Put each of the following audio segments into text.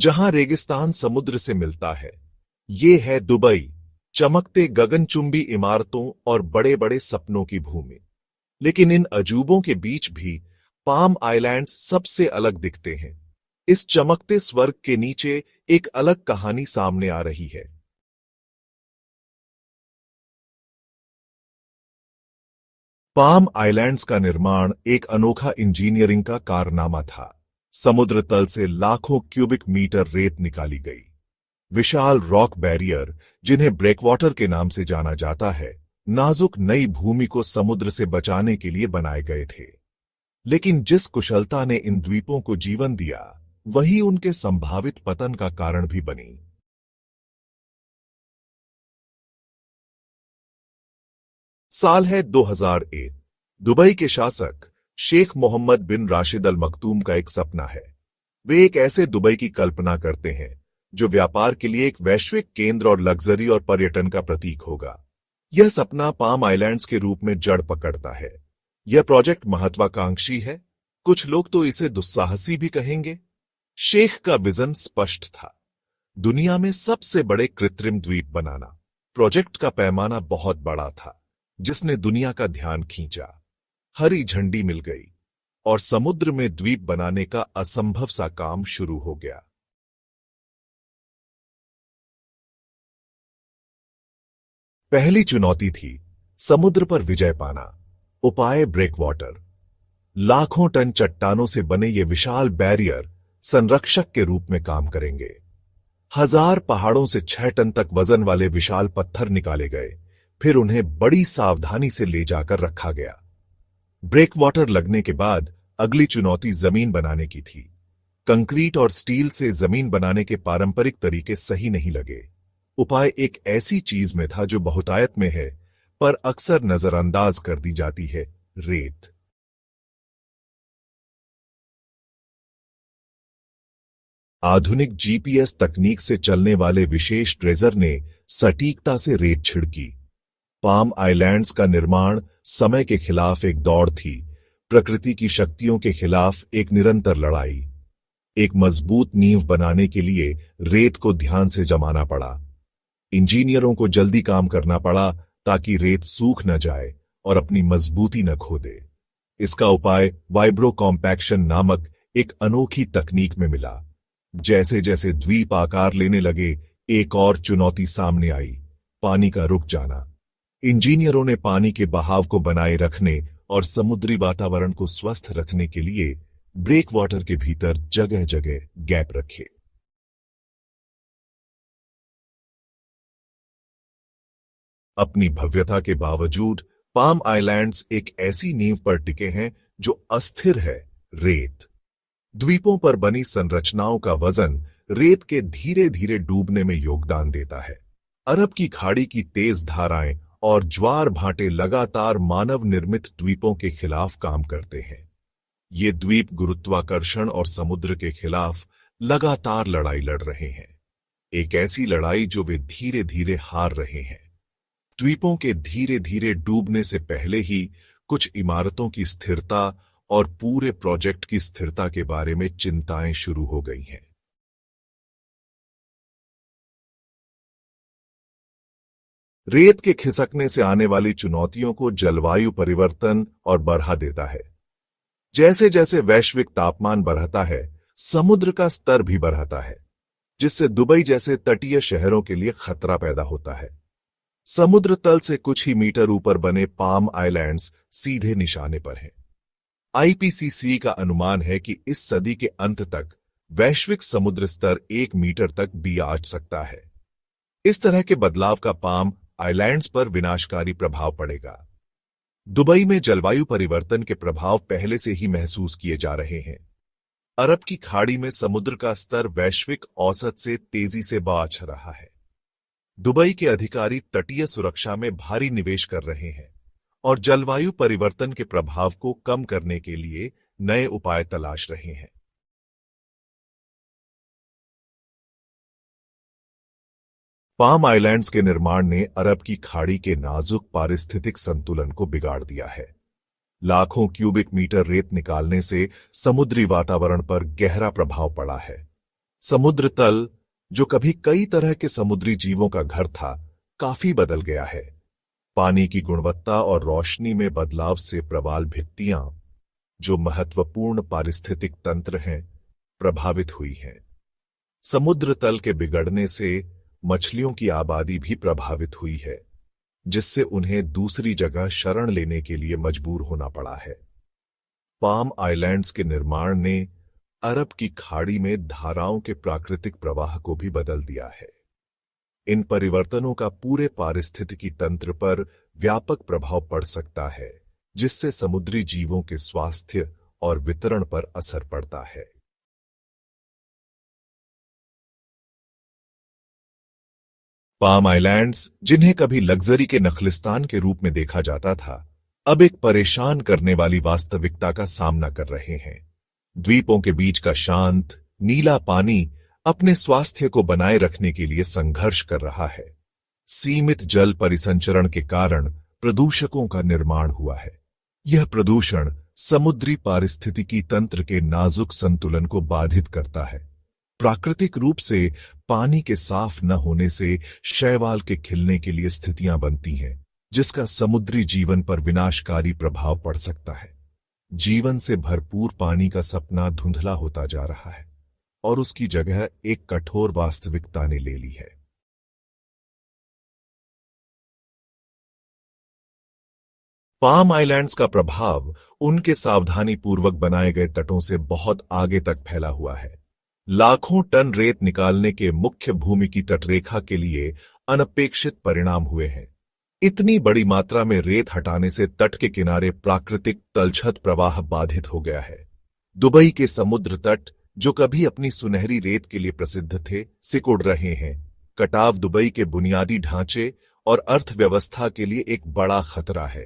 जहां रेगिस्तान समुद्र से मिलता है। ये है दुबई, चमकते गगनचुंबी इमारतों और बड़े बड़े सपनों की भूमि। लेकिन इन अजूबों के बीच भी पाम आइलैंड्स सबसे अलग दिखते हैं। इस चमकते स्वर्ग के नीचे एक अलग कहानी सामने आ रही है। पाम आइलैंड्स का निर्माण एक अनोखा इंजीनियरिंग का कारनामा था। समुद्र तल से लाखों क्यूबिक मीटर रेत निकाली गई। विशाल रॉक बैरियर, जिन्हें ब्रेकवाटर के नाम से जाना जाता है, नाजुक नई भूमि को समुद्र से बचाने के लिए बनाए गए थे। लेकिन जिस कुशलता ने इन द्वीपों को जीवन दिया, वही उनके संभावित पतन का कारण भी बनी। साल है 2001। दुबई के शासक शेख मोहम्मद बिन राशिद अल मखदूम का एक सपना है। वे एक ऐसे दुबई की कल्पना करते हैं जो व्यापार के लिए एक वैश्विक केंद्र और लग्जरी और पर्यटन का प्रतीक होगा। यह सपना पाम आइलैंड्स के रूप में जड़ पकड़ता है। यह प्रोजेक्ट महत्वाकांक्षी है, कुछ लोग तो इसे दुस्साहसी भी कहेंगे। शेख का विजन स्पष्ट था, दुनिया में सबसे बड़े कृत्रिम द्वीप बनाना। प्रोजेक्ट का पैमाना बहुत बड़ा था, जिसने दुनिया का ध्यान खींचा। हरी झंडी मिल गई और समुद्र में द्वीप बनाने का असंभव सा काम शुरू हो गया। पहली चुनौती थी समुद्र पर विजय पाना। उपाय ब्रेकवाटर। लाखों टन चट्टानों से बने ये विशाल बैरियर संरक्षक के रूप में काम करेंगे। 1000 पहाड़ों से 6 टन तक वजन वाले विशाल पत्थर निकाले गए, फिर उन्हें बड़ी सावधानी से ले जाकर रखा गया। ब्रेकवाटर लगने के बाद अगली चुनौती जमीन बनाने की थी। कंक्रीट और स्टील से जमीन बनाने के पारंपरिक तरीके सही नहीं लगे। उपाय एक ऐसी चीज में था जो बहुतायत में है, पर अक्सर नजरअंदाज कर दी जाती है, रेत। आधुनिक जीपीएस तकनीक से चलने वाले विशेष ट्रेजर ने सटीकता से रेत छिड़की। पाम आइलैंड्स का निर्माण समय के खिलाफ एक दौड़ थी, प्रकृति की शक्तियों के खिलाफ एक निरंतर लड़ाई। एक मजबूत नींव बनाने के लिए रेत को ध्यान से जमाना पड़ा। इंजीनियरों को जल्दी काम करना पड़ा ताकि रेत सूख न जाए और अपनी मजबूती न खो दे। इसका उपाय वाइब्रो कॉम्पैक्शन नामक एक अनोखी तकनीक में मिला। जैसे जैसे द्वीप आकार लेने लगे, एक और चुनौती सामने आई, पानी का रुक जाना। इंजीनियरों ने पानी के बहाव को बनाए रखने और समुद्री वातावरण को स्वस्थ रखने के लिए ब्रेकवाटर के भीतर जगह जगह गैप रखे। अपनी भव्यता के बावजूद पाम आइलैंड्स एक ऐसी नींव पर टिके हैं जो अस्थिर है, रेत। द्वीपों पर बनी संरचनाओं का वजन रेत के धीरे धीरे डूबने में योगदान देता है। अरब की खाड़ी की तेज धाराएं और ज्वार भाटे लगातार मानव निर्मित द्वीपों के खिलाफ काम करते हैं। ये द्वीप गुरुत्वाकर्षण और समुद्र के खिलाफ लगातार लड़ाई लड़ रहे हैं, एक ऐसी लड़ाई जो वे धीरे धीरे हार रहे हैं। द्वीपों के धीरे धीरे डूबने से पहले ही कुछ इमारतों की स्थिरता और पूरे प्रोजेक्ट की स्थिरता के बारे में चिंताएं शुरू हो गई हैं। रेत के खिसकने से आने वाली चुनौतियों को जलवायु परिवर्तन और बढ़ा देता है। जैसे जैसे वैश्विक तापमान बढ़ता है, समुद्र का स्तर भी बढ़ता है, जिससे दुबई जैसे तटीय शहरों के लिए खतरा पैदा होता है। समुद्र तल से कुछ ही मीटर ऊपर बने पाम आइलैंड्स सीधे निशाने पर हैं। आईपीसीसी का अनुमान है कि इस सदी के अंत तक वैश्विक समुद्र स्तर 1 मीटर तक भी आ सकता है। इस तरह के बदलाव का पाम आइलैंड्स पर विनाशकारी प्रभाव पड़ेगा। दुबई में जलवायु परिवर्तन के प्रभाव पहले से ही महसूस किए जा रहे हैं। अरब की खाड़ी में समुद्र का स्तर वैश्विक औसत से तेजी से बढ़ रहा है। दुबई के अधिकारी तटीय सुरक्षा में भारी निवेश कर रहे हैं और जलवायु परिवर्तन के प्रभाव को कम करने के लिए नए उपाय तलाश रहे हैं। पाम आइलैंड्स के निर्माण ने अरब की खाड़ी के नाजुक पारिस्थितिक संतुलन को बिगाड़ दिया है। लाखों क्यूबिक मीटर रेत निकालने से समुद्री वातावरण पर गहरा प्रभाव पड़ा है। समुद्र तल, जो कभी कई तरह के समुद्री जीवों का घर था, काफी बदल गया है। पानी की गुणवत्ता और रोशनी में बदलाव से प्रवाल भित्तियां, जो महत्वपूर्ण पारिस्थितिक तंत्र हैं, प्रभावित हुई हैं। समुद्र तल के बिगड़ने से मछलियों की आबादी भी प्रभावित हुई है, जिससे उन्हें दूसरी जगह शरण लेने के लिए मजबूर होना पड़ा है। पाम आइलैंड्स के निर्माण ने अरब की खाड़ी में धाराओं के प्राकृतिक प्रवाह को भी बदल दिया है। इन परिवर्तनों का पूरे पारिस्थितिकी तंत्र पर व्यापक प्रभाव पड़ सकता है, जिससे समुद्री जीवों के स्वास्थ्य और वितरण पर असर पड़ता है। पाम आइलैंड्स, जिन्हें कभी लग्जरी के नखलिस्तान के रूप में देखा जाता था, अब एक परेशान करने वाली वास्तविकता का सामना कर रहे हैं। द्वीपों के बीच का शांत, नीला पानी अपने स्वास्थ्य को बनाए रखने के लिए संघर्ष कर रहा है। सीमित जल परिसंचरण के कारण प्रदूषकों का निर्माण हुआ है। यह प्रदूषण समुद्री पारिस्थितिकी तंत्र के नाजुक संतुलन को बाधित करता है। प्राकृतिक रूप से पानी के साफ न होने से शैवाल के खिलने के लिए स्थितियां बनती हैं, जिसका समुद्री जीवन पर विनाशकारी प्रभाव पड़ सकता है। जीवन से भरपूर पानी का सपना धुंधला होता जा रहा है और उसकी जगह एक कठोर वास्तविकता ने ले ली है। पाम आइलैंड्स का प्रभाव उनके सावधानीपूर्वक बनाए गए तटों से बहुत आगे तक फैला हुआ है। लाखों टन रेत निकालने के मुख्य भूमि की तटरेखा के लिए अनपेक्षित परिणाम हुए हैं। इतनी बड़ी मात्रा में रेत हटाने से तट के किनारे प्राकृतिक तलछट प्रवाह बाधित हो गया है। दुबई के समुद्र तट, जो कभी अपनी सुनहरी रेत के लिए प्रसिद्ध थे, सिकुड़ रहे हैं। कटाव दुबई के बुनियादी ढांचे और अर्थव्यवस्था के लिए एक बड़ा खतरा है।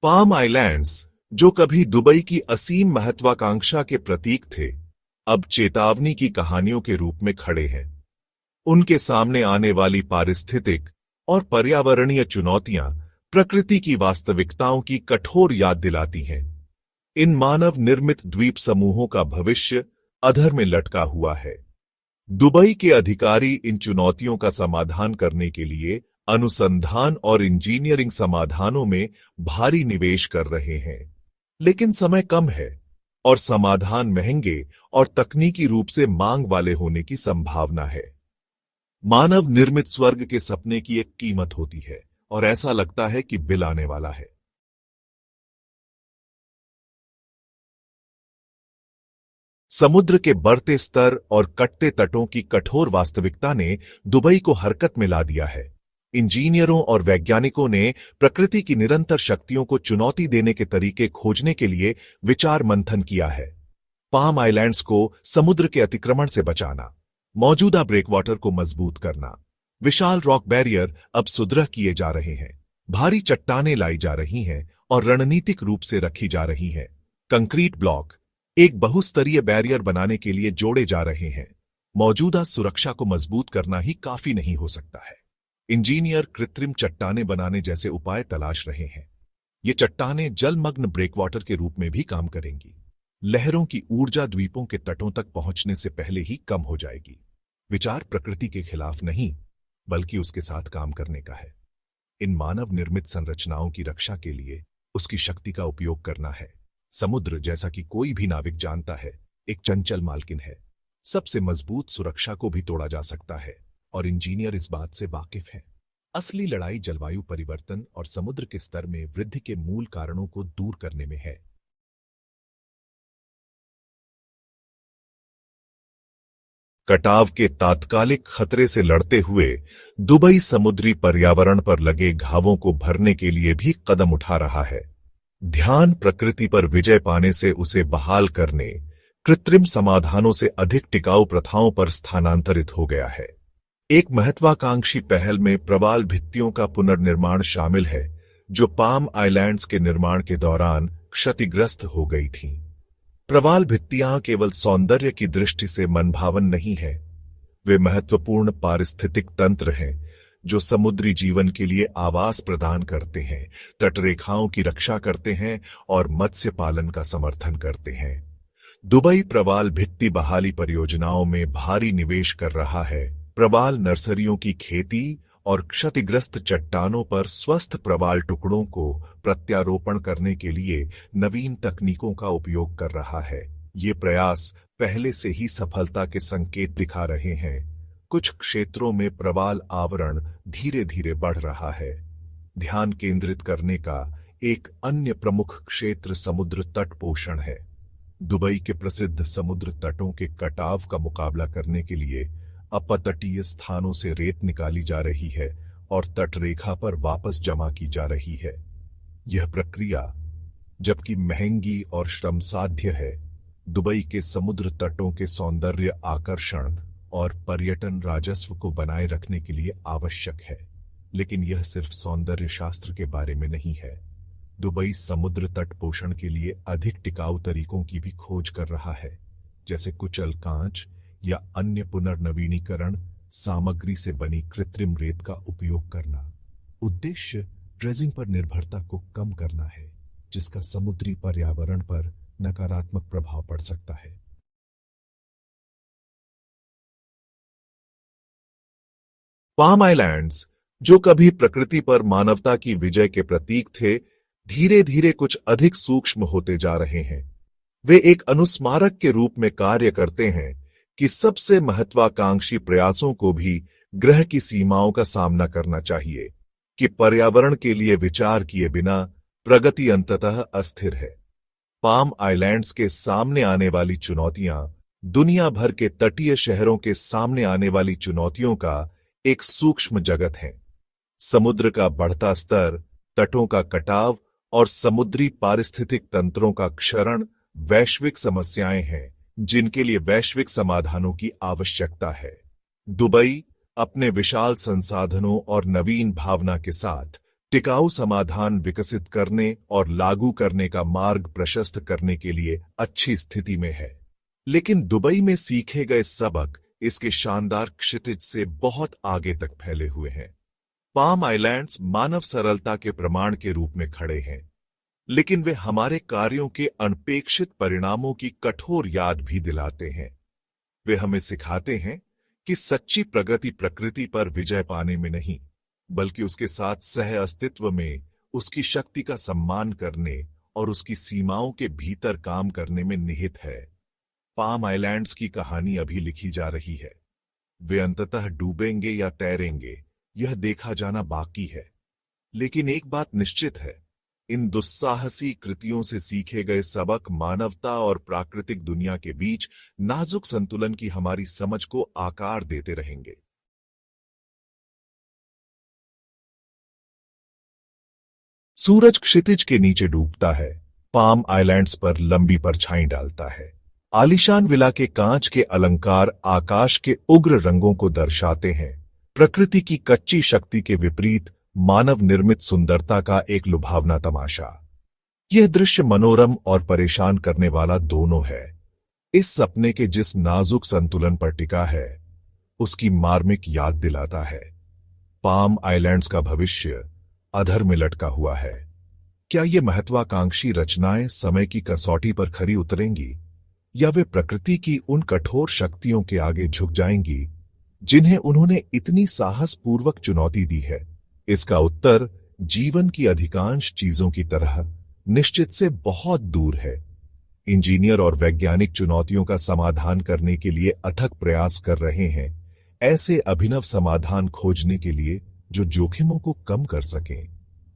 पाम आइलैंड्स, जो कभी दुबई की असीम महत्वाकांक्षा के प्रतीक थे, अब चेतावनी की कहानियों के रूप में खड़े हैं। उनके सामने आने वाली पारिस्थितिक और पर्यावरणीय चुनौतियां प्रकृति की वास्तविकताओं की कठोर याद दिलाती हैं। इन मानव निर्मित द्वीप समूहों का भविष्य अधर में लटका हुआ है। दुबई के अधिकारी इन चुनौतियों का समाधान करने के लिए अनुसंधान और इंजीनियरिंग समाधानों में भारी निवेश कर रहे हैं, लेकिन समय कम है और समाधान महंगे और तकनीकी रूप से मांग वाले होने की संभावना है। मानव निर्मित स्वर्ग के सपने की एक कीमत होती है और ऐसा लगता है कि बिल आने वाला है। समुद्र के बढ़ते स्तर और कटते तटों की कठोर वास्तविकता ने दुबई को हरकत में ला दिया है। इंजीनियरों और वैज्ञानिकों ने प्रकृति की निरंतर शक्तियों को चुनौती देने के तरीके खोजने के लिए विचार मंथन किया है। पाम आइलैंड्स को समुद्र के अतिक्रमण से बचाना, मौजूदा ब्रेकवाटर को मजबूत करना, विशाल रॉक बैरियर अब सुदृढ़ किए जा रहे हैं, भारी चट्टानें लाई जा रही हैं और रणनीतिक रूप से रखी जा रही हैं। कंक्रीट ब्लॉक एक बहुस्तरीय बैरियर बनाने के लिए जोड़े जा रहे हैं। मौजूदा सुरक्षा को मजबूत करना ही काफी नहीं हो सकता है। इंजीनियर कृत्रिम चट्टानें बनाने जैसे उपाय तलाश रहे हैं। ये चट्टानें जलमग्न ब्रेकवाटर के रूप में भी काम करेंगी। लहरों की ऊर्जा द्वीपों के तटों तक पहुंचने से पहले ही कम हो जाएगी। विचार प्रकृति के खिलाफ नहीं, बल्कि उसके साथ काम करने का है। इन मानव निर्मित संरचनाओं की रक्षा के लिए उसकी शक्ति का उपयोग करना है। समुद्र, जैसा कि कोई भी नाविक जानता है, एक चंचल मालकिन है। सबसे मजबूत सुरक्षा को भी तोड़ा जा सकता है और इंजीनियर इस बात से वाकिफ हैं। असली लड़ाई जलवायु परिवर्तन और समुद्र के स्तर में वृद्धि के मूल कारणों को दूर करने में है। कटाव के तात्कालिक खतरे से लड़ते हुए दुबई समुद्री पर्यावरण पर लगे घावों को भरने के लिए भी कदम उठा रहा है। ध्यान प्रकृति पर विजय पाने से उसे बहाल करने, कृत्रिम समाधानों से अधिक टिकाऊ प्रथाओं पर स्थानांतरित हो गया है। एक महत्वाकांक्षी पहल में प्रवाल भित्तियों का पुनर्निर्माण शामिल है, जो पाम आइलैंड्स के निर्माण के दौरान क्षतिग्रस्त हो गई थीं। प्रवाल भित्तियां केवल सौंदर्य की दृष्टि से मनभावन नहीं है, वे महत्वपूर्ण पारिस्थितिक तंत्र हैं जो समुद्री जीवन के लिए आवास प्रदान करते हैं, तटरेखाओं की रक्षा करते हैं और मत्स्य पालन का समर्थन करते हैं। दुबई प्रवाल भित्ति बहाली परियोजनाओं में भारी निवेश कर रहा है। प्रवाल नर्सरियों की खेती और क्षतिग्रस्त चट्टानों पर स्वस्थ प्रवाल टुकड़ों को प्रत्यारोपण करने के लिए नवीन तकनीकों का उपयोग कर रहा है। ये प्रयास पहले से ही सफलता के संकेत दिखा रहे हैं। कुछ क्षेत्रों में प्रवाल आवरण धीरे धीरे बढ़ रहा है। ध्यान केंद्रित करने का एक अन्य प्रमुख क्षेत्र समुद्र तट पोषण है। दुबई के प्रसिद्ध समुद्र तटों के कटाव का मुकाबला करने के लिए अपतटीय स्थानों से रेत निकाली जा रही है और तटरेखा पर वापस जमा की जा रही है। यह प्रक्रिया, जबकि महंगी और श्रमसाध्य है, दुबई के समुद्र तटों के सौंदर्य, आकर्षण और पर्यटन राजस्व को बनाए रखने के लिए आवश्यक है। लेकिन यह सिर्फ सौंदर्य शास्त्र के बारे में नहीं है। दुबई समुद्र तट पोषण के लिए अधिक टिकाऊ तरीकों की भी खोज कर रहा है, जैसे कुचल कांच या अन्य पुनर्नवीनीकरण सामग्री से बनी कृत्रिम रेत का उपयोग करना। उद्देश्य ड्रेजिंग पर निर्भरता को कम करना है, जिसका समुद्री पर्यावरण पर नकारात्मक प्रभाव पड़ सकता है। पाम आइलैंड्स, जो कभी प्रकृति पर मानवता की विजय के प्रतीक थे, धीरे धीरे कुछ अधिक सूक्ष्म होते जा रहे हैं। वे एक अनुस्मारक के रूप में कार्य करते हैं कि सबसे महत्वाकांक्षी प्रयासों को भी ग्रह की सीमाओं का सामना करना चाहिए, कि पर्यावरण के लिए विचार किए बिना प्रगति अंततः अस्थिर है। पाम आइलैंड्स के सामने आने वाली चुनौतियां दुनिया भर के तटीय शहरों के सामने आने वाली चुनौतियों का एक सूक्ष्म जगत है। समुद्र का बढ़ता स्तर, तटों का कटाव और समुद्री पारिस्थितिक तंत्रों का क्षरण वैश्विक समस्याएं हैं, जिनके लिए वैश्विक समाधानों की आवश्यकता है। दुबई अपने विशाल संसाधनों और नवीन भावना के साथ टिकाऊ समाधान विकसित करने और लागू करने का मार्ग प्रशस्त करने के लिए अच्छी स्थिति में है। लेकिन दुबई में सीखे गए सबक इसके शानदार क्षितिज से बहुत आगे तक फैले हुए हैं। पाम आइलैंड्स मानव सरलता के प्रमाण के रूप में खड़े हैं, लेकिन वे हमारे कार्यों के अनपेक्षित परिणामों की कठोर याद भी दिलाते हैं। वे हमें सिखाते हैं कि सच्ची प्रगति प्रकृति पर विजय पाने में नहीं, बल्कि उसके साथ सह अस्तित्व में, उसकी शक्ति का सम्मान करने और उसकी सीमाओं के भीतर काम करने में निहित है। पाम आइलैंड्स की कहानी अभी लिखी जा रही है। वे अंततः डूबेंगे या तैरेंगे, यह देखा जाना बाकी है। लेकिन एक बात निश्चित है, इन दुस्साहसी कृतियों से सीखे गए सबक मानवता और प्राकृतिक दुनिया के बीच नाजुक संतुलन की हमारी समझ को आकार देते रहेंगे। सूरज क्षितिज के नीचे डूबता है, पाम आइलैंड्स पर लंबी परछाई डालता है। आलीशान विला के कांच के अलंकार आकाश के उग्र रंगों को दर्शाते हैं। प्रकृति की कच्ची शक्ति के विपरीत मानव निर्मित सुंदरता का एक लुभावना तमाशा। यह दृश्य मनोरम और परेशान करने वाला दोनों है। इस सपने के जिस नाजुक संतुलन पर टिका है, उसकी मार्मिक याद दिलाता है। पाम आइलैंड्स का भविष्य अधर में लटका हुआ है। क्या ये महत्वाकांक्षी रचनाएं समय की कसौटी पर खरी उतरेंगी, या वे प्रकृति की उन कठोर शक्तियों के आगे झुक जाएंगी जिन्हें उन्होंने इतनी साहसपूर्वक चुनौती दी है? इसका उत्तर जीवन की अधिकांश चीजों की तरह निश्चित से बहुत दूर है। इंजीनियर और वैज्ञानिक चुनौतियों का समाधान करने के लिए अथक प्रयास कर रहे हैं, ऐसे अभिनव समाधान खोजने के लिए जो जोखिमों को कम कर सकें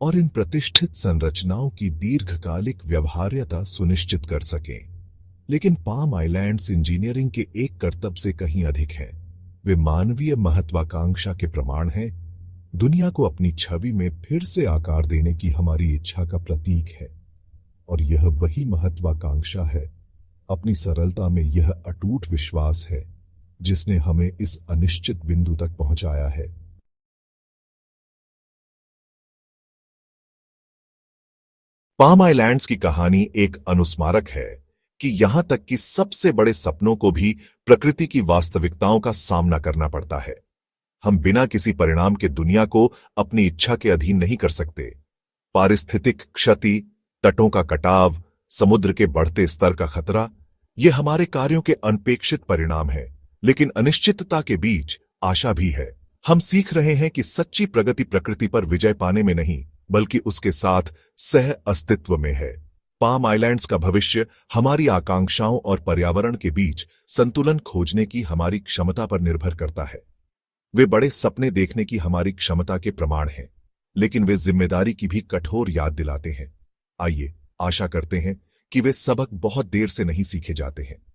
और इन प्रतिष्ठित संरचनाओं की दीर्घकालिक व्यवहार्यता सुनिश्चित कर सकें। लेकिन पाम आइलैंड्स इंजीनियरिंग के एक कर्तव्य से कहीं अधिक हैं। वे मानवीय महत्वाकांक्षा के प्रमाण हैं, दुनिया को अपनी छवि में फिर से आकार देने की हमारी इच्छा का प्रतीक है। और यह वही महत्वाकांक्षा है, अपनी सरलता में यह अटूट विश्वास है, जिसने हमें इस अनिश्चित बिंदु तक पहुंचाया है। पाम आइलैंड्स की कहानी एक अनुस्मारक है कि यहां तक कि सबसे बड़े सपनों को भी प्रकृति की वास्तविकताओं का सामना करना पड़ता है। हम बिना किसी परिणाम के दुनिया को अपनी इच्छा के अधीन नहीं कर सकते। पारिस्थितिक क्षति, तटों का कटाव, समुद्र के बढ़ते स्तर का खतरा, ये हमारे कार्यों के अनपेक्षित परिणाम हैं, लेकिन अनिश्चितता के बीच आशा भी है। हम सीख रहे हैं कि सच्ची प्रगति प्रकृति पर विजय पाने में नहीं, बल्कि उसके साथ सह अस्तित्व में है। पाम आइलैंड्स का भविष्य हमारी आकांक्षाओं और पर्यावरण के बीच संतुलन खोजने की हमारी क्षमता पर निर्भर करता है। वे बड़े सपने देखने की हमारी क्षमता के प्रमाण हैं, लेकिन वे जिम्मेदारी की भी कठोर याद दिलाते हैं। आइए आशा करते हैं कि वे सबक बहुत देर से नहीं सीखे जाते हैं।